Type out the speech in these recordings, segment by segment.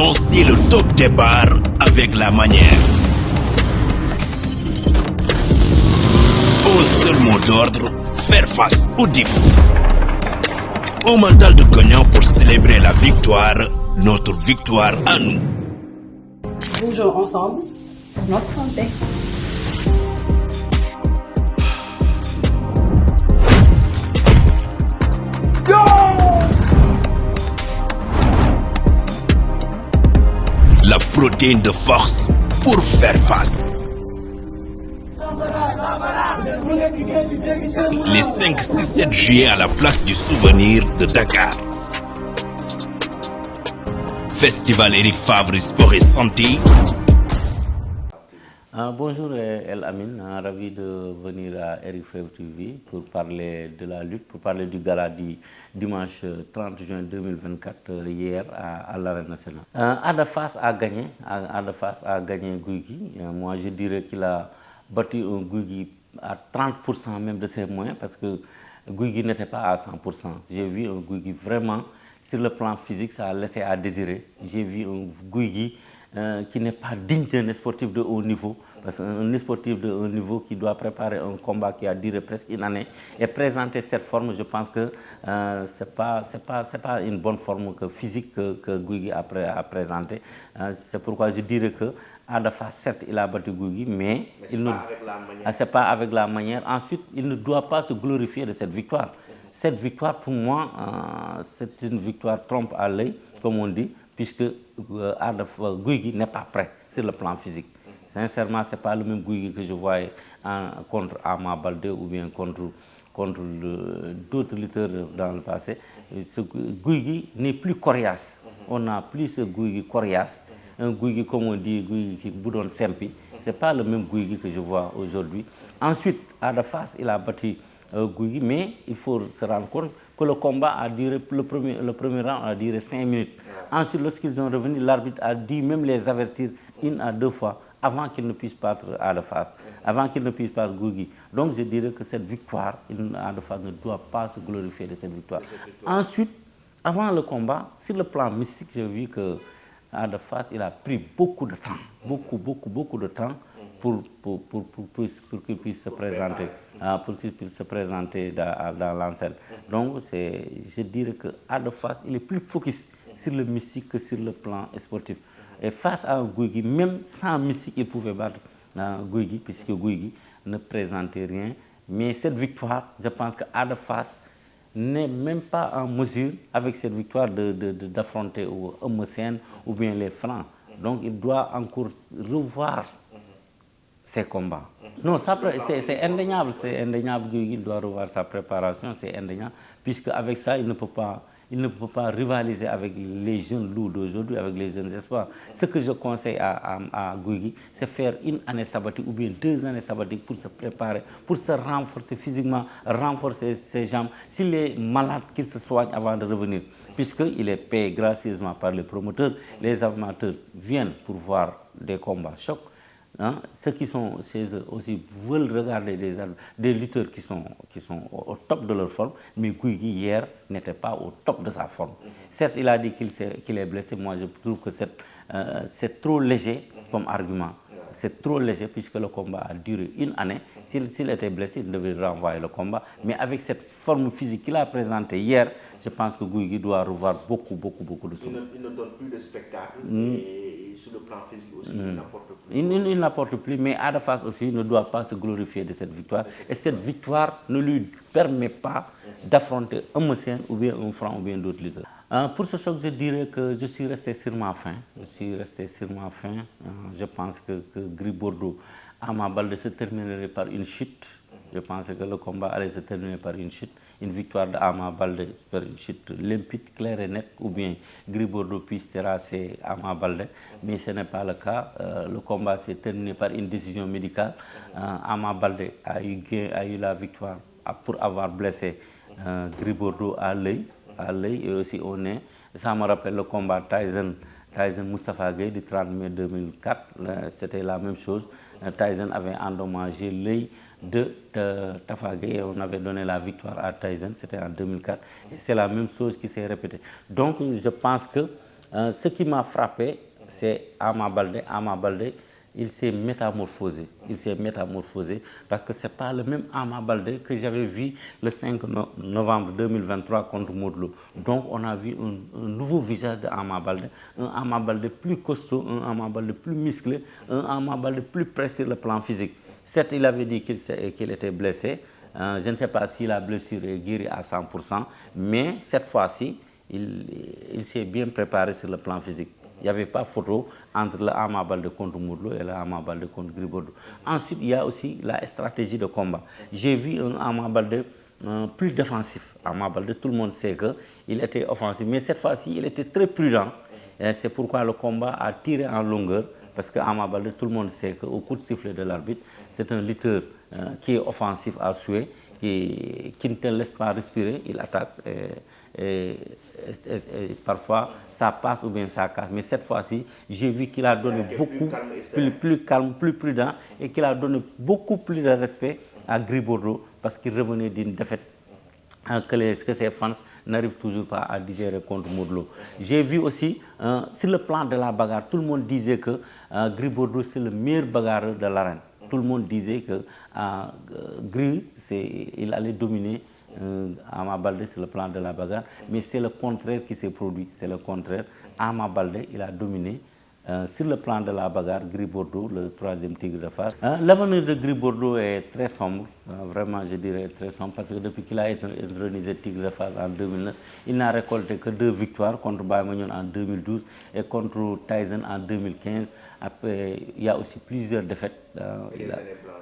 Lancez le top des barres avec la manière. Au seul mot d'ordre, faire face au défi. Au mental de gagnant pour célébrer la victoire, notre victoire à nous. Bougeons ensemble pour notre santé. La protéine de force pour faire face. Les 5, 6, 7 juillet à la place du souvenir de Dakar. Festival Eric Favre Sport et Santé. Bonjour El Amin, ravi de venir à Eric Favre TV pour parler de la lutte, pour parler du gala du dimanche 30 juin 2024 hier à l'Arène nationale. Ada Fass a gagné, Gouye Gui. Moi je dirais qu'il a battu un Gouye Gui à 30% même de ses moyens parce que Gouye Gui n'était pas à 100%. J'ai vu un Gouye Gui vraiment, sur le plan physique, ça a laissé à désirer. J'ai vu un Gouye Gui qui n'est pas digne d'un sportif de haut niveau. Parce qu'un sportif de haut niveau qui doit préparer un combat qui a duré presque une année et présenter cette forme, je pense que c'est pas une bonne forme physique que Gouye Gui a présenté. C'est pourquoi je dirais que Ada Fass, certes, il a battu Gouye Gui, mais c'est pas avec la manière. Ensuite, il ne doit pas se glorifier de cette victoire. Cette victoire, pour moi, c'est une victoire trompe à l'œil, comme on dit, puisque Gouye Gui n'est pas prêt sur le plan physique. Sincèrement, ce n'est pas le même Gouye Gui que je voyais contre Ama Baldé ou bien contre d'autres lutteurs dans le passé. Ce Gouye Gui n'est plus coriace. On n'a plus ce Gouye Gui coriace. Un Gouye Gui, comme on dit, Gouye Gui qui boudonne sempi. Ce n'est pas le même Gouye Gui que je vois aujourd'hui. Ensuite, Ada Fass, il a battu Gouye Gui, mais il faut se rendre compte que le combat a duré, le premier round a duré 5 minutes. Ensuite, lorsqu'ils sont revenus, l'arbitre a dû même les avertir 1 à 2 fois avant qu'ils ne puissent battre Ada Fass, avant qu'ils ne puissent battre Gouye Gui. Donc je dirais que cette victoire, Ada Fass ne doit pas se glorifier de cette victoire. Ensuite, avant le combat, sur le plan mystique, j'ai vu que Ada Fass, il a pris beaucoup de temps, beaucoup de temps pour qu'il puisse se présenter, dans l'enceinte. Donc je dirais que Ada Fass, il est plus focus sur le mystique que sur le plan sportif. Et face à Gouye Gui, même sans mystique, il pouvait battre Gouye Gui, puisque Gouye Gui ne présentait rien. Mais cette victoire, je pense que Ada Fass n'est même pas en mesure, avec cette victoire, d'affronter Eumeu Sène ou bien les Francs. Donc il doit encore revoir ses combats. Non, c'est indéniable, Gouye Gui doit revoir sa préparation, c'est indéniable, puisque avec ça, il ne peut pas rivaliser avec les jeunes loups d'aujourd'hui, avec les jeunes espoirs. Ce que je conseille à Gouye Gui, c'est faire 1 année sabbatique ou bien 2 années sabbatiques pour se préparer, pour se renforcer physiquement, renforcer ses jambes. S'il est malade, qu'il se soigne avant de revenir. Puisqu'il est payé gracieusement par les promoteurs, les amateurs viennent pour voir des combats chocs. Ceux qui sont chez eux aussi veulent regarder des lutteurs qui sont au top de leur forme, mais Gouye Gui hier n'était pas au top de sa forme. Certes, il a dit qu'il est blessé. Moi, je trouve que c'est trop léger comme argument. C'est trop léger puisque le combat a duré 1 année. S'il était blessé, il devait renvoyer le combat. Mais avec cette forme physique qu'il a présentée hier, je pense que Gouye Gui doit revoir beaucoup de choses. Il ne donne plus de spectacle et sur le plan physique aussi, il n'apporte plus. Il n'apporte plus, mais Ada Fass aussi ne doit pas se glorifier de cette victoire. Et cette victoire ne lui permet pas d'affronter Eumeu Sène ou bien un Franc ou bien d'autres lutteurs. Pour ce choc, je dirais que je suis resté sur ma faim. Je pense que Gris Bordeaux, Ama Baldé se terminerait par une chute. Je pense que le combat allait se terminer par une chute. Une victoire d'Ama Baldé par une chute limpide, claire et nette, ou bien Gris Bordeaux puisse terrasser Ama Baldé. Mais ce n'est pas le cas. Le combat s'est terminé par une décision médicale. Ama Baldé a eu la victoire pour avoir blessé Gris Bordeaux à l'œil et aussi au nez. Ça me rappelle le combat Tyson Moustapha Gueye du 30 mai 2004. C'était la même chose. Tyson avait endommagé l'œil de Tafa Gueye et on avait donné la victoire à Tyson. C'était en 2004. Et c'est la même chose qui s'est répétée. Donc je pense que Ce qui m'a frappé, c'est Ama Baldé. Ama Baldé, il s'est métamorphosé. Il s'est métamorphosé parce que ce n'est pas le même Ama Baldé que j'avais vu le 5 novembre 2023 contre Modou Lô. Donc on a vu un nouveau visage de Ama Baldé, un Ama Baldé plus costaud, un Ama Baldé plus musclé, un Ama Baldé plus près sur le plan physique. Certes, il avait dit qu'il était blessé. Je ne sais pas si la blessure est guérie à 100%, mais cette fois-ci, il s'est bien préparé sur le plan physique. Il n'y avait pas photo entre le Ama Baldé contre Modou Lô et le Ama Baldé contre Gris Bordeaux. Ensuite, il y a aussi la stratégie de combat. J'ai vu un Ama Baldé plus défensif. Ama Baldé, tout le monde sait qu'il était offensif, mais cette fois-ci, il était très prudent. C'est pourquoi le combat a tiré en longueur, parce que Ama Baldé, tout le monde sait qu'au coup de sifflet de l'arbitre, c'est un lutteur qui est offensif à souhait, qui ne te laisse pas respirer, il attaque. Et parfois ça passe ou bien ça casse, mais cette fois-ci j'ai vu qu'il a donné beaucoup plus calme, plus prudent, et qu'il a donné beaucoup plus de respect à Gris Bordeaux parce qu'il revenait d'une défaite que ses fans n'arrivent toujours pas à digérer contre Modou Lô. J'ai vu aussi sur le plan de la bagarre, tout le monde disait que Gris Bordeaux c'est le meilleur bagarreur de l'arène. Tout le monde disait que Gris il allait dominer Ama Baldé sur le plan de la bagarre, mais c'est le contraire qui s'est produit. C'est le contraire. Ama Baldé, il a dominé sur le plan de la bagarre Gris Bordeaux, le troisième tigre de Fass. L'avenir de Gris Bordeaux est très sombre, vraiment je dirais très sombre, parce que depuis qu'il a été intronisé tigre de Fass en 2009, il n'a récolté que 2 victoires contre Baye Mandione en 2012 et contre Tyson en 2015. Après, il y a aussi plusieurs défaites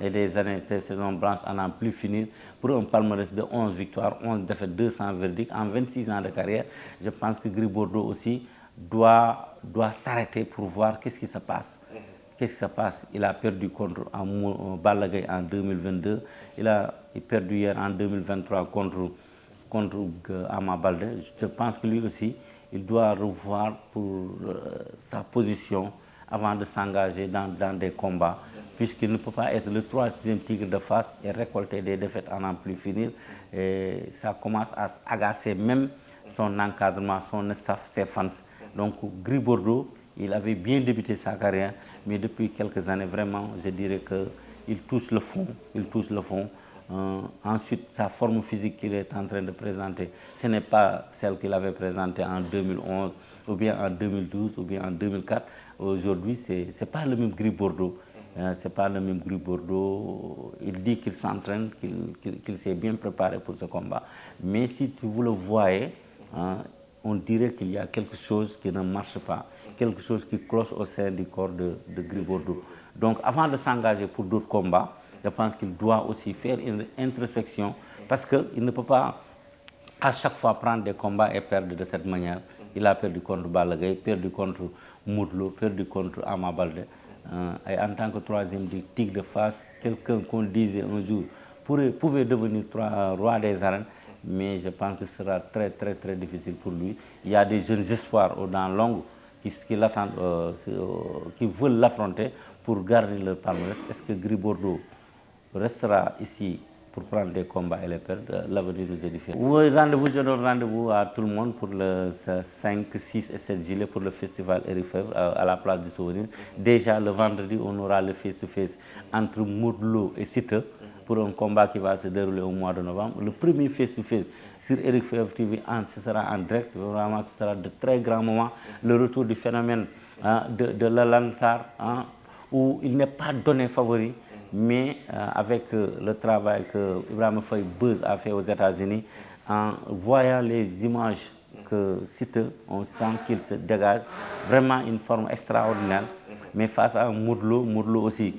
et des années de saison blanche à n'en plus finir. Pour un palmarès de 11 victoires, 11 défaites, 200 verdicts en 26 ans de carrière, je pense que Gris Bordeaux aussi doit s'arrêter pour voir qu'est-ce qui se passe. Qu'est-ce qui se passe? Il a perdu contre Balla Gaye en 2022, il a perdu hier en 2023 contre Ama Baldé. Je pense que lui aussi, il doit revoir pour sa position avant de s'engager dans des combats, puisqu'il ne peut pas être le troisième tigre de Fass et récolter des défaites à n'en plus finir. Et ça commence à agacer même son encadrement, son staff, ses fans. Donc Gris Bordeaux, il avait bien débuté sa carrière, mais depuis quelques années, vraiment, je dirais qu'il touche le fond. Il touche le fond. Ensuite, sa forme physique qu'il est en train de présenter, ce n'est pas celle qu'il avait présentée en 2011, ou bien en 2012, ou bien en 2004. Aujourd'hui, ce n'est pas le même Gris Bordeaux. C'est pas le même Gris Bordeaux. Il dit qu'il s'entraîne, qu'il s'est bien préparé pour ce combat. Mais si vous le voyez, on dirait qu'il y a quelque chose qui ne marche pas, quelque chose qui cloche au sein du corps de Gris Bordeaux. Donc avant de s'engager pour d'autres combats, je pense qu'il doit aussi faire une introspection, parce qu'il ne peut pas à chaque fois prendre des combats et perdre de cette manière. Il a perdu contre Balla Gaye, perdu contre Modou Lô, perdu contre Ama Baldé. Et en tant que troisième tigre de Fass, quelqu'un qu'on disait un jour pouvait devenir roi des arènes, mais je pense que ce sera très très très difficile pour lui. Il y a des jeunes espoirs aux dents longues qui l'attendent, qui veulent l'affronter pour garder leur palmarès. Est-ce que Gris Bordeaux restera ici pour prendre des combats et les perdre? L'avenir nous est différent. Oui, je donne rendez-vous à tout le monde pour le 5, 6 et 7 juillet pour le festival Eric Favre à la place du Souvenir. Déjà le vendredi, on aura le face-to-face entre Modou Lô et Siteu pour un combat qui va se dérouler au mois de novembre. Le premier face-to-face sur Eric Favre TV, ce sera en direct. Vraiment, ce sera de très grands moments. Le retour du phénomène de Lalan Sarr, où il n'est pas donné favori. Mais avec le travail que Ibrahima Faye Buzz a fait aux États-Unis, en voyant les images que Siteu, on sent qu'il se dégage vraiment une forme extraordinaire. Mais face à Modou Lô aussi,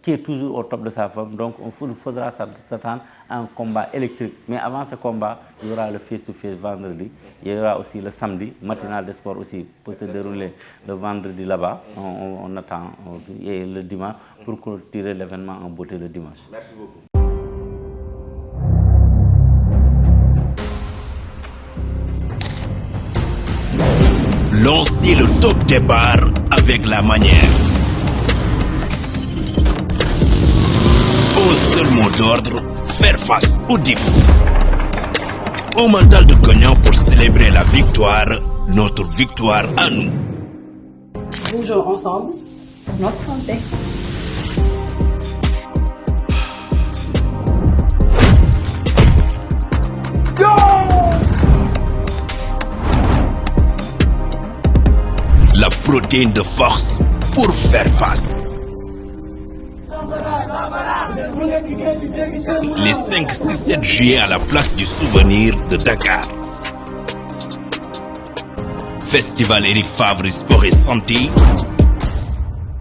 qui est toujours au top de sa forme, donc il faudra s'attendre à un combat électrique. Mais avant ce combat, il y aura le face-to-face vendredi, il y aura aussi le samedi, matinal de sport aussi peut se dérouler le vendredi là-bas, on attend, et le dimanche, pour clôturer l'événement en beauté le dimanche. Merci beaucoup. Lancez le top des barres avec la manière. Un seul mot d'ordre, faire face au défi. Un mental de gagnant pour célébrer la victoire notre victoire à nous. Bougeons ensemble pour notre santé. La protéine de force pour faire face. Les 5, 6, 7 juillet à la place du souvenir de Dakar. Festival Eric Favre Sport et Santé